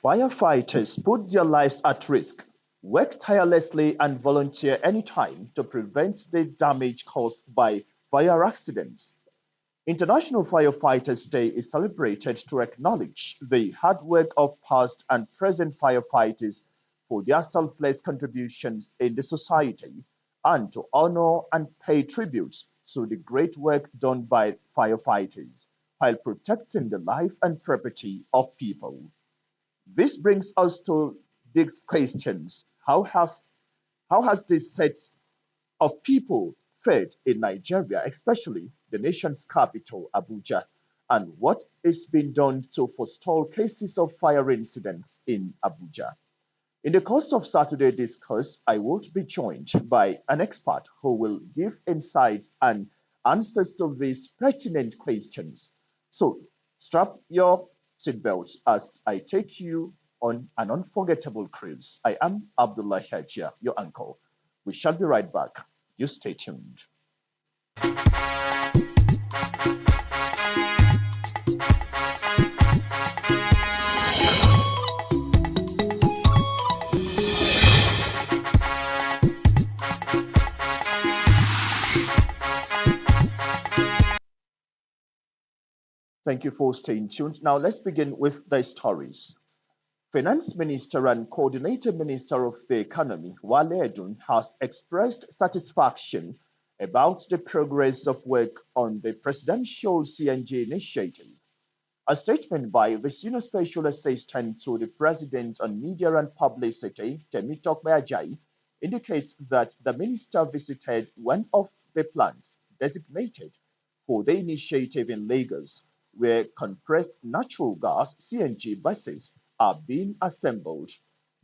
Firefighters put their lives at risk, work tirelessly and volunteer anytime to prevent the damage caused by fire accidents. International Firefighters Day is celebrated to acknowledge the hard work of past and present firefighters for their selfless contributions in the society and to honor and pay tribute to the great work done by firefighters while protecting the life and property of people. This brings us to these questions. How has this set of people fared in Nigeria, especially the nation's capital, Abuja, and what is being done to forestall cases of fire incidents in Abuja? In the course of Saturday Discuss, I will be joined by an expert who will give insights and answers to these pertinent questions. So strap your seatbelts as I take you on an unforgettable cruise. I am Abdullah Hajia, your uncle. We shall be right back. You stay tuned. Thank you for staying tuned. Now let's begin with the stories. Finance Minister and Coordinator Minister of the Economy, Wale Edun, has expressed satisfaction about the progress of work on the presidential CNG initiative. A statement by the Senior Special Assistant to the President on Media and Publicity, Temitope Ajayi, indicates that the minister visited one of the plants designated for the initiative in Lagos, where compressed natural gas CNG buses are being assembled.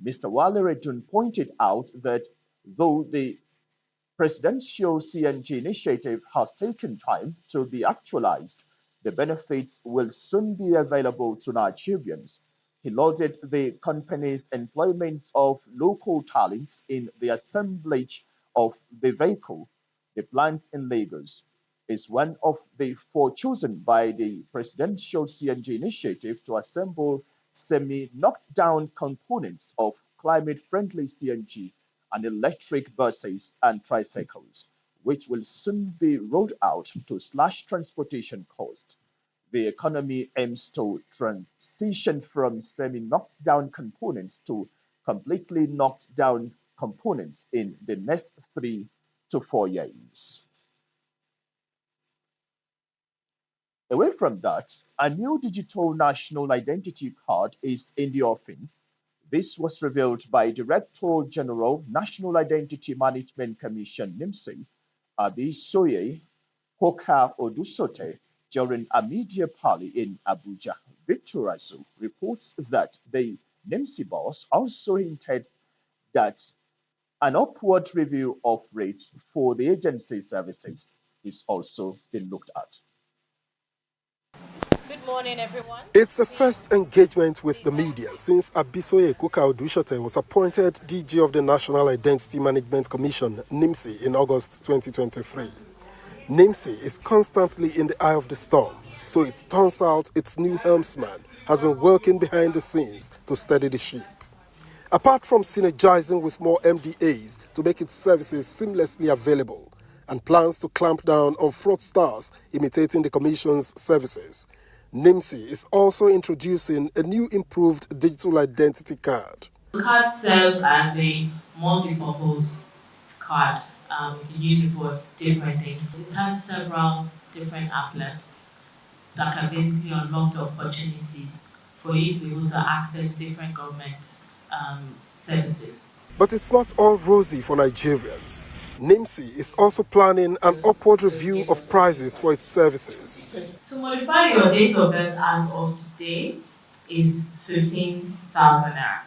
Mr. Waleredun pointed out that though the presidential CNG initiative has taken time to be actualized, the benefits will soon be available to Nigerians. He lauded the company's employment of local talents in the assemblage of the vehicle. The plant in Lagos is one of the four chosen by the presidential CNG initiative to assemble semi-knocked down components of climate-friendly CNG and electric buses and tricycles, which will soon be rolled out to slash transportation costs. The economy aims to transition from semi-knocked down components to completely knocked down components in the next 3 to 4 years. Away from that, a new digital national identity card is in the offing. This was revealed by Director General National Identity Management Commission NIMSI, Abisoye Hoka Odusote, during a media party in Abuja. Victor Azu reports that the NIMSI boss also hinted that an upward review of rates for the agency services is also being looked at. Good morning, everyone. It's the first engagement with the media since Abisoye Kuka Odushote was appointed DG of the National Identity Management Commission, NIMSI, in August 2023. NIMSI is constantly in the eye of the storm, so it turns out its new helmsman has been working behind the scenes to steady the ship. Apart from synergizing with more MDAs to make its services seamlessly available, and plans to clamp down on fraudsters imitating the Commission's services, NIMSI is also introducing a new improved digital identity card. The card serves as a multi-purpose card. You can use it for different things. It has several different outlets that can basically unlock the opportunities for you to be able to access different government services. But it's not all rosy for Nigerians. NIMSI is also planning an upward review of prices for its services. To modify your date of birth as of today is 15,000 naira.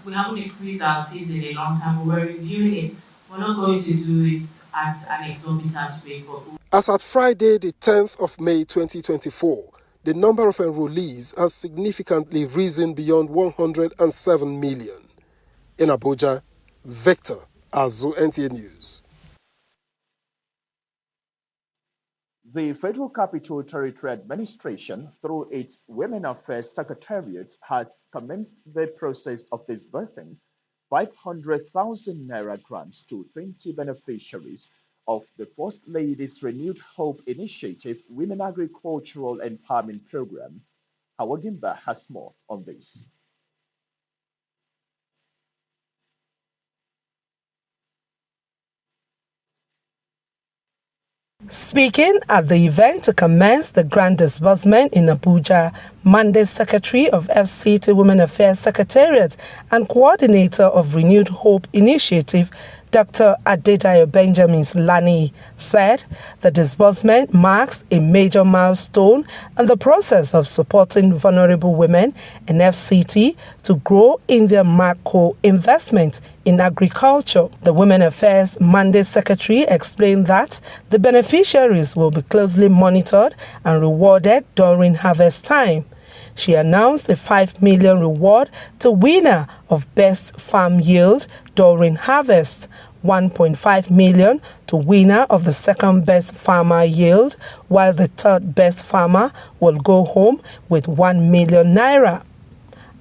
We haven't increased our fees in a long time, but we're reviewing it. We're not going to do it at an exorbitant rate, but As at Friday, the 10th of May 2024, the number of enrollees has significantly risen beyond 107 million. In Abuja, Victor Azu, NTA News. The Federal Capital Territory Administration, through its Women Affairs Secretariat, has commenced the process of disbursing 500,000 naira grants to 20 beneficiaries of the First Lady's Renewed Hope Initiative Women Agricultural Empowerment Program. Hawagimba has more on this. Speaking at the event to commence the grant disbursement in Abuja, Monday Secretary of FCT Women Affairs Secretariat and Coordinator of Renewed Hope Initiative, Dr. Adedayo Benjamin Lani, said the disbursement marks a major milestone in the process of supporting vulnerable women in FCT to grow in their macro investment in agriculture. The Women Affairs Monday Secretary explained that the beneficiaries will be closely monitored and rewarded during harvest time. She announced a 5 million reward to winner of Best Farm Yield during harvest, 1.5 million to winner of the second best farmer yield, while the third best farmer will go home with 1 million naira.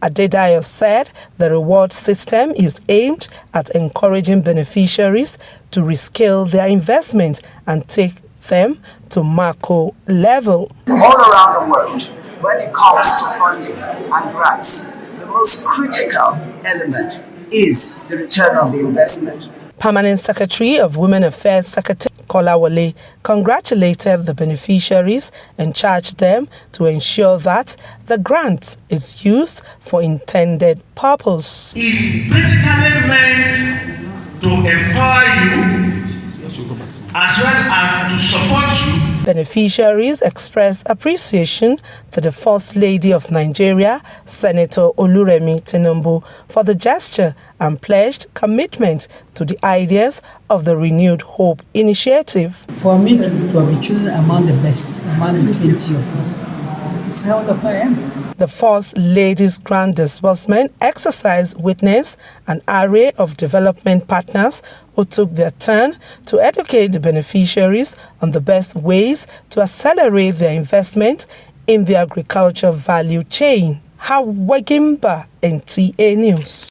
Adedayo said the reward system is aimed at encouraging beneficiaries to rescale their investment and take them to macro level. All around the world, when it comes to funding and grants, the most critical element is the return on the investment. Permanent Secretary of Women Affairs Secretary Kolawole congratulated the beneficiaries and charged them to ensure that the grant is used for intended purpose. Is basically meant to empower you as well as to support you. Beneficiaries expressed appreciation to the First Lady of Nigeria, Senator Oluremi Tinubu, for the gesture and pledged commitment to the ideas of the Renewed Hope Initiative. For me to be chosen among the best, among the 20 of us, it's how I am. The First Lady's Grant Disbursement exercise witnessed an array of development partners who took their turn to educate the beneficiaries on the best ways to accelerate their investment in the agriculture value chain. Hawagimba, NTA News.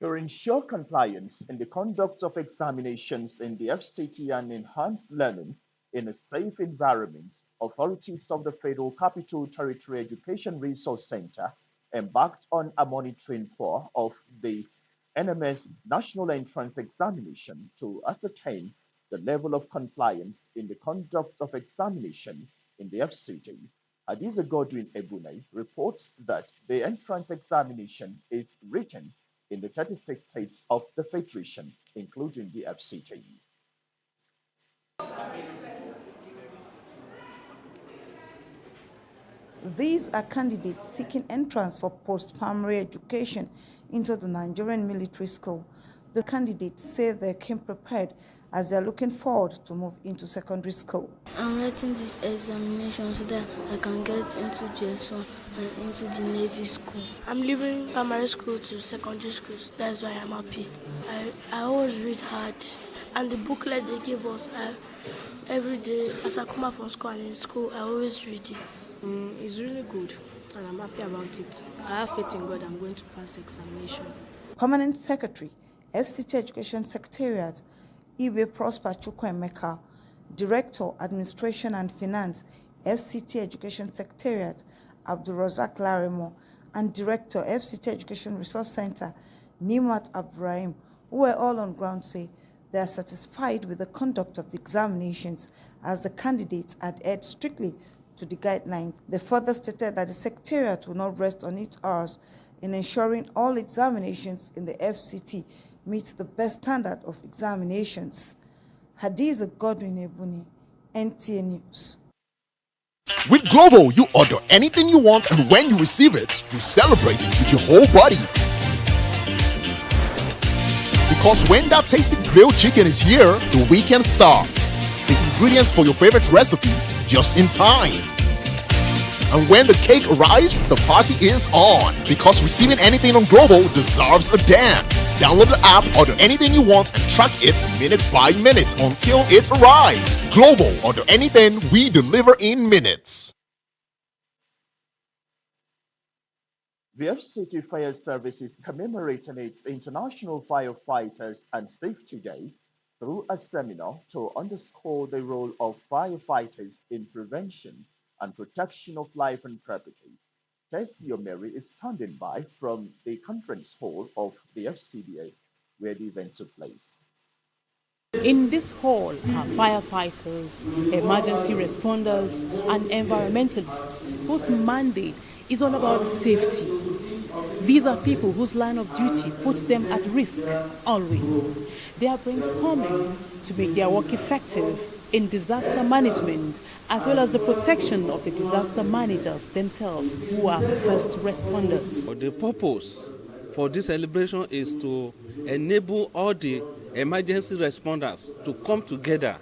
To ensure compliance in the conduct of examinations in the FCT and enhanced learning in a safe environment, authorities of the Federal Capital Territory Education Resource Center embarked on a monitoring tour of the NMS National Entrance Examination to ascertain the level of compliance in the conduct of examination in the FCT. Hadiza Godwin Ebune reports that the entrance examination is written in the 36 states of the Federation, including the FCT. These are candidates seeking entrance for post-primary education into the Nigerian military school. The candidates say they came prepared as they are looking forward to move into secondary school. I'm writing this examination so that I can get into JS1 and into the Navy school. I'm leaving primary school to secondary school. That's why I'm happy. I always read hard, and the booklet they give us every day as I come out from school and in school, I always read it. It's really good, and I'm happy about it. I have faith in God I'm going to pass the examination. Permanent Secretary, FCT Education Secretariat, Ibe Prosper Chukwemeka, Director, Administration and Finance, FCT Education Secretariat, Abdulrazak Laremo, and Director, FCT Education Resource Center, Nimat Abraham, who were all on ground, say they are satisfied with the conduct of the examinations as the candidates adhered strictly to the guidelines. They further stated that the Secretariat will not rest on its hours in ensuring all examinations in the FCT meet the best standard of examinations. Hadiza Godwin Ebuni, NTA News. With Glovo, you order anything you want, and when you receive it, you celebrate it with your whole body. Because when that tasty grilled chicken is here, the weekend starts. The ingredients for your favorite recipe just in time. And when the cake arrives, the party is on. Because receiving anything on Glovo deserves a dance. Download the app, order anything you want, and track it minute by minute until it arrives. Glovo, order anything, we deliver in minutes. The FCT Fire Service is commemorating its International Firefighters and Safety Day through a seminar to underscore the role of firefighters in prevention and protection of life and property. Tessie Omeri is standing by from the conference hall of the FCDA where the event took place. In this hall are firefighters, emergency responders, and environmentalists whose mandate is all about safety. These are people whose line of duty puts them at risk always. They are brainstorming to make their work effective in disaster management as well as the protection of the disaster managers themselves who are first responders. The purpose for this celebration is to enable all the emergency responders to come together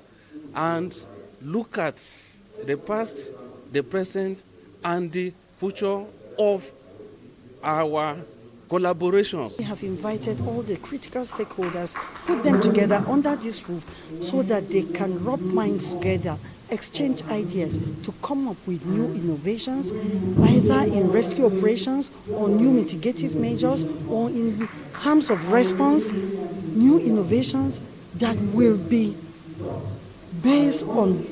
and look at the past, the present, and the future of our collaborations. We have invited all the critical stakeholders, put them together under this roof so that they can rub minds together, exchange ideas to come up with new innovations, either in rescue operations or new mitigative measures or in terms of response, new innovations that will be based on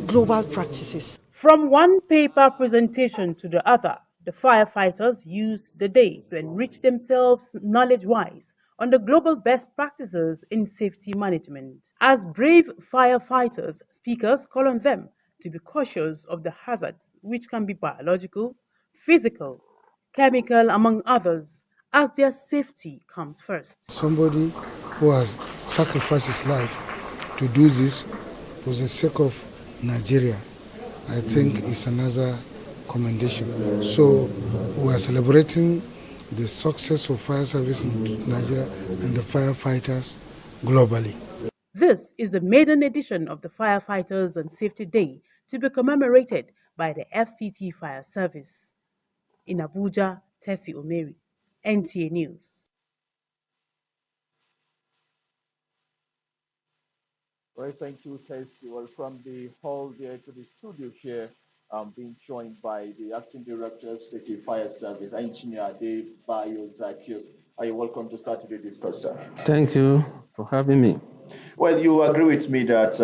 global practices. From one paper presentation to the other, the firefighters used the day to enrich themselves knowledge-wise on the global best practices in safety management. As brave firefighters, speakers call on them to be cautious of the hazards which can be biological, physical, chemical, among others, as their safety comes first. Somebody who has sacrificed his life to do this for the sake of Nigeria, I think is another commendation. So we are celebrating the success of fire service in Nigeria and the firefighters globally. This is the maiden edition of the Firefighters and Safety Day to be commemorated by the FCT Fire Service. In Abuja, Tessie Omeri, NTA News. Well, thank you, Tessie. Well, from the hall there to the studio here, I'm being joined by the Acting Director of City Fire Service, Engineer Dave Bayo Zakios. Are you welcome to Saturday Discuss, sir? Thank you for having me. Well, you agree with me that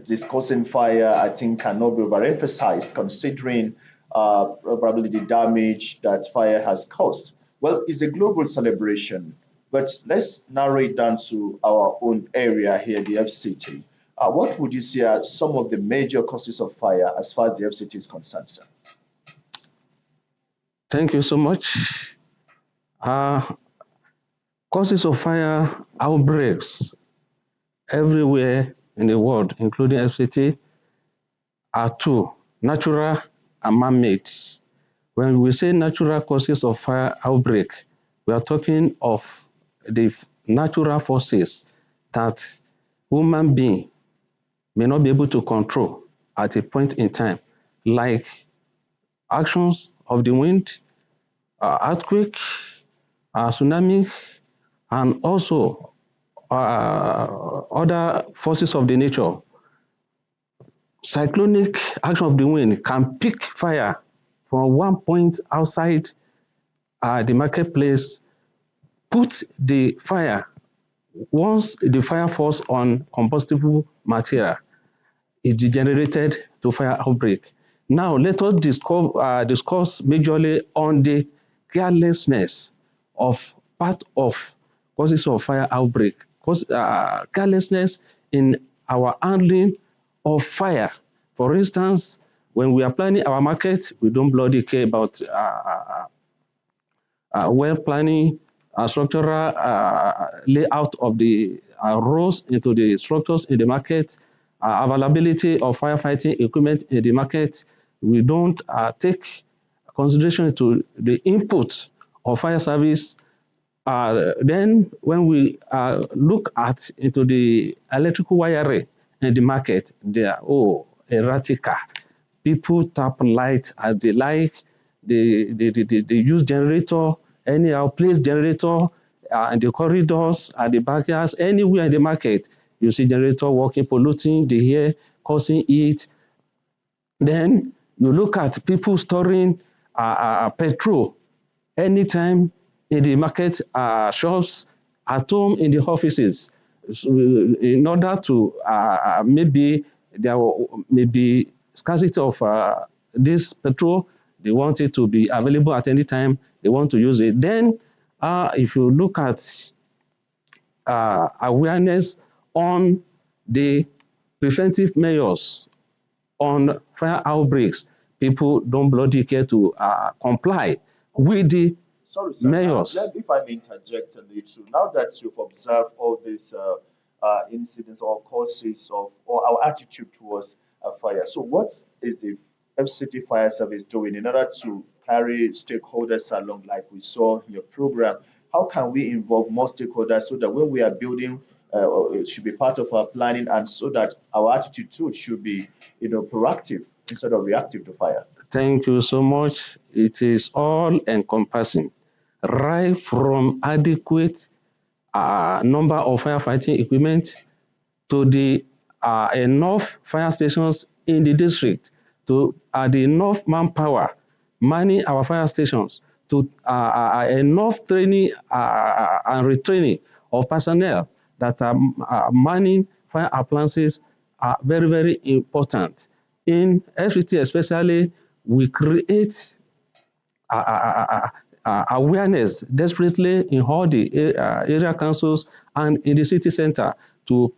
discussing fire, I think, cannot be overemphasized considering probably the damage that fire has caused. Well, it's a global celebration, but let's narrow it down to our own area here, the FCT. What would you say are some of the major causes of fire as far as the FCT is concerned, sir? Thank you so much. Causes of fire outbreaks everywhere in the world, including FCT, are two, natural and man-made. When we say natural causes of fire outbreak, we are talking of the natural forces that human being may not be able to control at a point in time, like actions of the wind, earthquake, tsunami, and also other forces of the nature. Cyclonic action of the wind can pick fire from one point outside the marketplace, put the fire, once the fire falls on combustible material, it degenerated to fire outbreak. Now, let us discuss majorly on the carelessness of part of causes of fire outbreak. Carelessness in our handling of fire. For instance, when we are planning our market, we don't bloody care about well planning, structural layout of the rows into the structures in the market, availability of firefighting equipment in the market. We don't take consideration to the input of fire service. Then when we look at into the electrical wiring in the market, they are erratica. People tap light as they like. They use generator anyhow, place generator in the corridors, at the backyards, anywhere in the market. You see generator working, polluting the air, causing heat. Then you look at people storing petrol anytime in the market shops, at home, in the offices, so, in order to maybe there may be scarcity of this petrol. They want it to be available at any time. They want to use it. Then, if you look at awareness on the preventive measures on fire outbreaks, people don't bloody care to comply with the Sorry, sir. measures. If I may interject a little, now that you've observed all these incidents or causes of or our attitude towards fire, so what is the FCT Fire Service doing in order to carry stakeholders along, like we saw in your program? How can we involve more stakeholders so that when we are building, it should be part of our planning, and so that our attitude too should be, proactive instead of reactive to fire? Thank you so much. It is all encompassing, right from adequate number of firefighting equipment to the enough fire stations in the district, to the enough manpower manning our fire stations, to enough training and retraining of personnel that are manning fire appliances are very, very important. In FCT especially, we create awareness desperately in all the area councils and in the city center to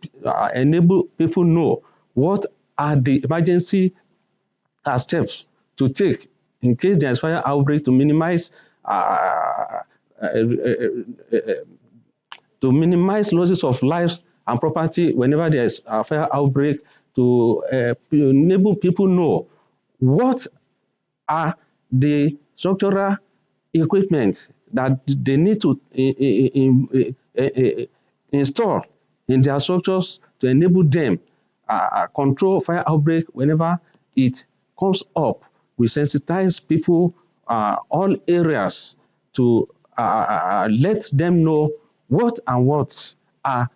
enable people know what are the emergency steps to take in case there is fire outbreak, to minimize losses of lives and property whenever there is a fire outbreak, to enable people know what are the structural equipment that they need to install in their structures to enable them control fire outbreak whenever it comes up. We sensitize people, all areas, to let them know what are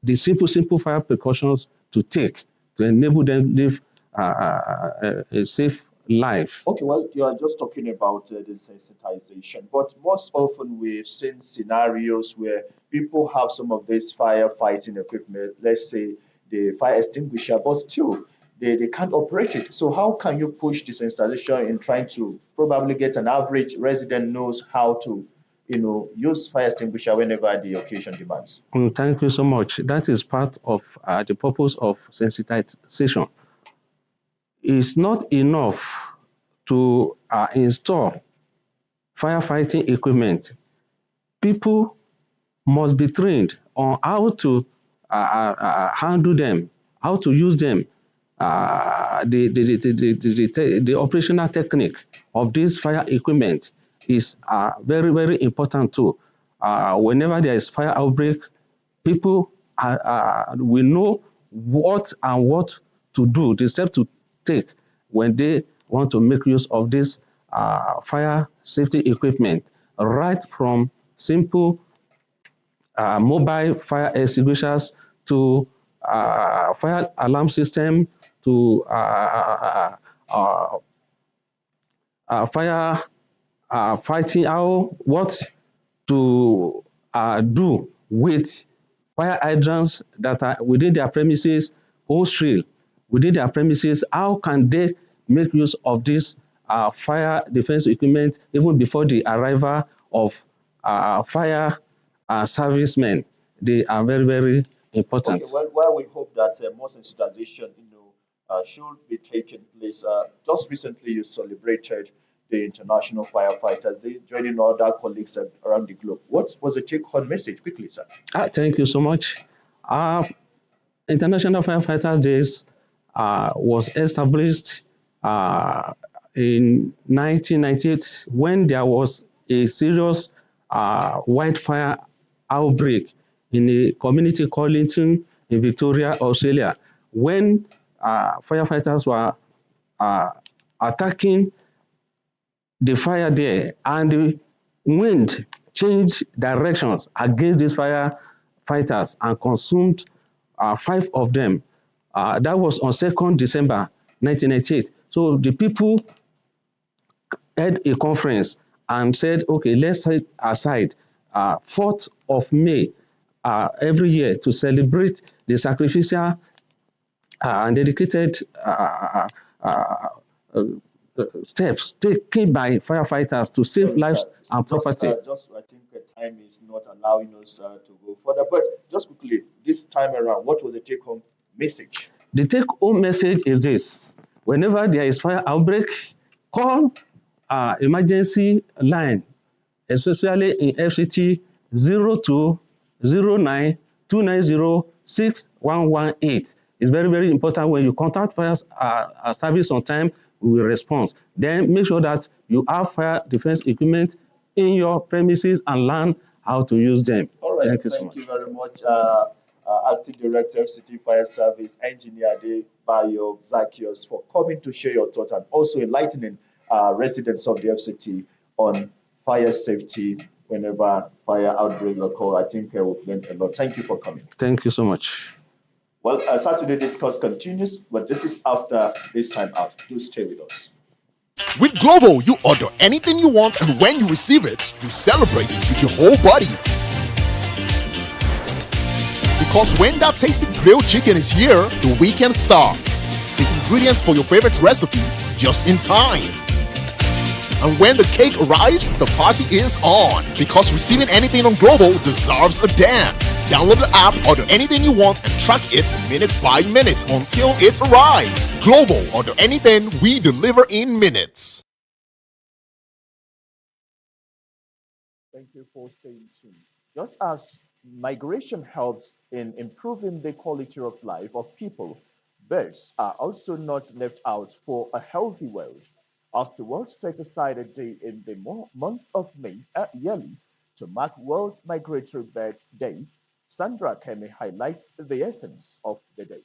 the simple fire precautions to take to enable them live a safe life. Okay, well, you are just talking about the sensitization, but most often we've seen scenarios where people have some of this firefighting equipment, let's say the fire extinguisher, but still they can't operate it. So how can you push this installation in trying to probably get an average resident knows how to, use fire extinguisher whenever the occasion demands? Thank you so much. That is part of the purpose of sensitization. It's not enough to install firefighting equipment. People must be trained on how to handle them, how to use them, the operational technique of this fire equipment is very, very important too. Whenever there is fire outbreak, people will know what to do, the steps to take when they want to make use of this fire safety equipment, right from simple mobile fire extinguishers to fire alarm system to fire fighting, what to do with fire hydrants that are within their premises, hose reel within their premises. How can they make use of this fire defense equipment even before the arrival of fire servicemen? They are very, very important. Okay, well, we hope that more sensitization, should be taking place. Just recently, you celebrated the International Firefighters Day, joining other colleagues around the globe. What was the take-home message, quickly, sir? Thank you so much. International Firefighters Days was established in 1998 when there was a serious wildfire outbreak in a community called Linton in Victoria, Australia, when firefighters were attacking the fire there, and the wind changed directions against these firefighters and consumed 5 of them. That was on 2nd December 1998. So the people had a conference and said, okay, let's set aside 4th of May every year to celebrate the sacrificial and dedicated steps taken by firefighters to save lives and property. I think the time is not allowing us to go further. But just quickly, this time around, what was the take-home message? The take-home message is this: whenever there is fire outbreak, call emergency line, especially in FCT 0209 290 6118. It's very, very important. When you contact fire service on time, we will respond. Then make sure that you have fire defense equipment in your premises and learn how to use them. All right. Thank you so much. Thank you very much, Acting Director, City Fire Service, Engineer Bayo Zacchaeus, for coming to share your thoughts and also enlightening residents of the FCT on fire safety whenever fire outbreaks occur. I think we've learned a lot. Thank you for coming. Thank you so much. Well, Saturday Discourse continues, but this is after this time out. Do stay with us. With Glovo, you order anything you want, and when you receive it, you celebrate it with your whole body. Because when that tasty grilled chicken is here, the weekend starts. The ingredients for your favorite recipe just in time. And when the cake arrives, the party is on. Because receiving anything on Glovo deserves a dance. Download the app, order anything you want, and track it minute by minute until it arrives. Glovo, order anything, we deliver in minutes. Thank you for staying tuned. Just as migration helps in improving the quality of life of people, birds are also not left out for a healthy world. As the world set aside a day in the month of May yearly to mark World Migratory Bird Day, Sandra Kemi highlights the essence of the day.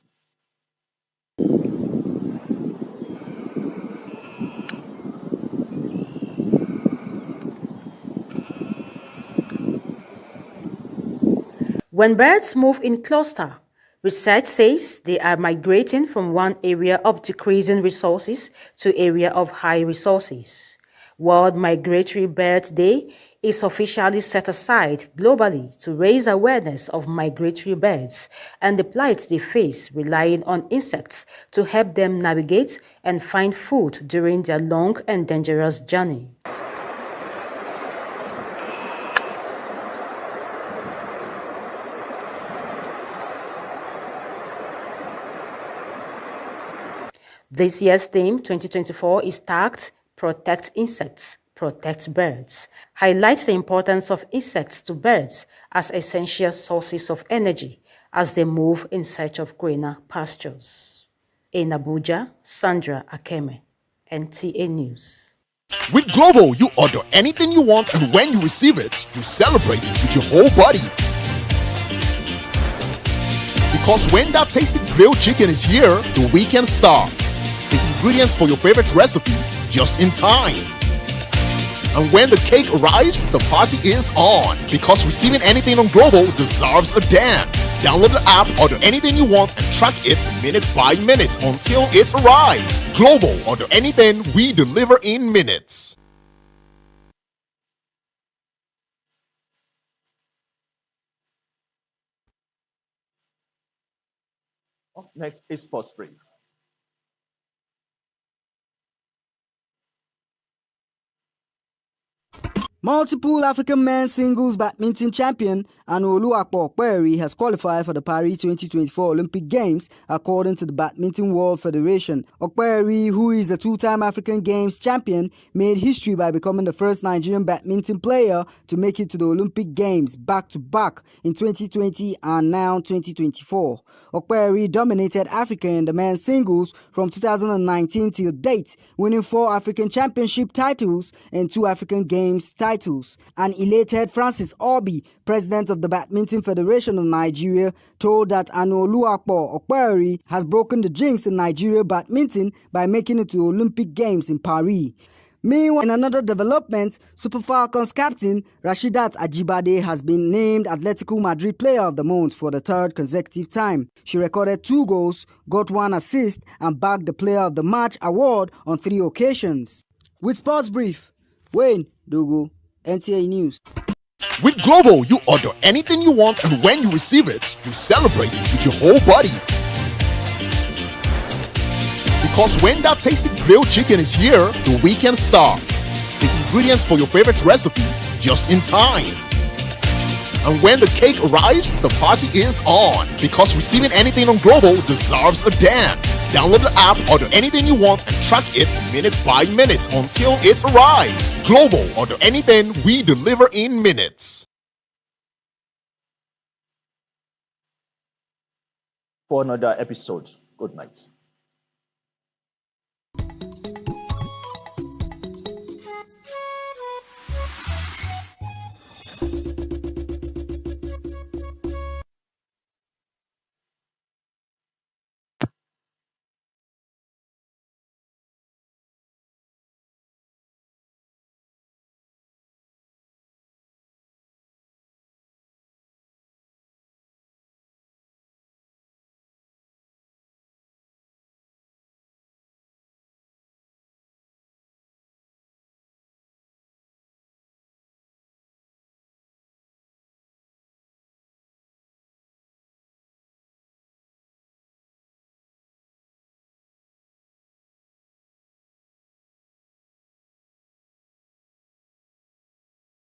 When birds move in cluster, research says they are migrating from one area of decreasing resources to area of high resources. World Migratory Bird Day is officially set aside globally to raise awareness of migratory birds and the plight they face relying on insects to help them navigate and find food during their long and dangerous journey. This year's theme, 2024, is tagged Protect Insects, Protect Birds, highlights the importance of insects to birds as essential sources of energy as they move in search of greener pastures. In Abuja, Sandra Akeme, NTA News. With Glovo, you order anything you want, and when you receive it, you celebrate it with your whole body. Because when that tasty grilled chicken is here, the weekend starts. The ingredients for your favorite recipe just in time. And when the cake arrives, the party is on. Because receiving anything on Glovo deserves a dance. Download the app, order anything you want, and track it minute by minute until it arrives. Glovo, order anything, we deliver in minutes. Up next is Sports Brief. Multiple African men's singles badminton champion Oluwapo Okperi has qualified for the Paris 2024 Olympic Games according to the Badminton World Federation. Okperi, who is a two-time African Games champion, made history by becoming the first Nigerian badminton player to make it to the Olympic Games back-to-back in 2020 and now 2024. Okperi dominated Africa in the men's singles from 2019 till date, winning 4 African Championship titles and 2 African Games titles. An elated Francis Obi, president of the Badminton Federation of Nigeria, told that Oluwapo Okperi has broken the jinx in Nigeria badminton by making it to Olympic Games in Paris. Meanwhile, in another development, Super Falcons captain Rasheedat Ajibade has been named Atletico Madrid Player of the Month for the 3rd consecutive time. She recorded 2 goals, got 1 assist, and bagged the Player of the Match award on 3 occasions. With Sports Brief, Wayne Dogo, NTA News. With Glovo, you order anything you want, and when you receive it, you celebrate it with your whole body. Because when that tasty grilled chicken is here, the weekend starts. The ingredients for your favorite recipe just in time. And when the cake arrives, the party is on. Because receiving anything on Glovo deserves a dance. Download the app, order anything you want, and track it minute by minute until it arrives. Glovo, order anything, we deliver in minutes. For another episode, good night.